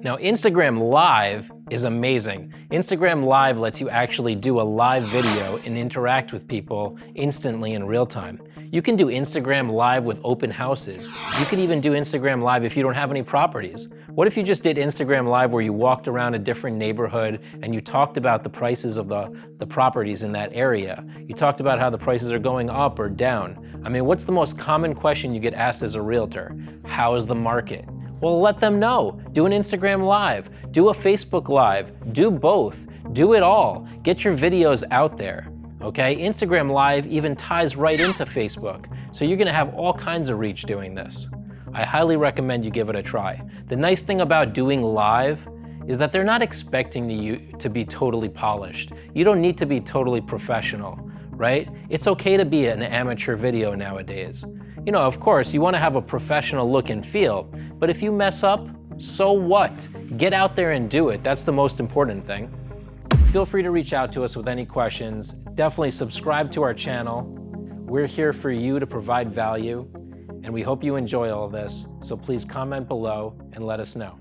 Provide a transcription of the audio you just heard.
Now, Instagram Live is amazing. Instagram Live lets you actually do a live video and interact with people instantly in real time. You can do Instagram Live with open houses. You can even do Instagram Live if you don't have any properties. What if you just did Instagram Live where you walked around a different neighborhood and you talked about the prices of the properties in that area? You talked about how the prices are going up or down. I mean, what's the most common question you get asked as a realtor? How is the market? Well, let them know. Do an Instagram Live, do a Facebook Live, do both, do it all. Get your videos out there, okay? Instagram Live even ties right into Facebook, so you're gonna have all kinds of reach doing this. I highly recommend you give it a try. The nice thing about doing live is that they're not expecting you to be totally polished. You don't need to be totally professional, right? It's okay to be an amateur video nowadays. You know, of course, you want to have a professional look and feel, but if you mess up, so what? Get out there and do it. That's the most important thing. Feel free to reach out to us with any questions. Definitely subscribe to our channel. We're here for you to provide value, and we hope you enjoy all this, so please comment below and let us know.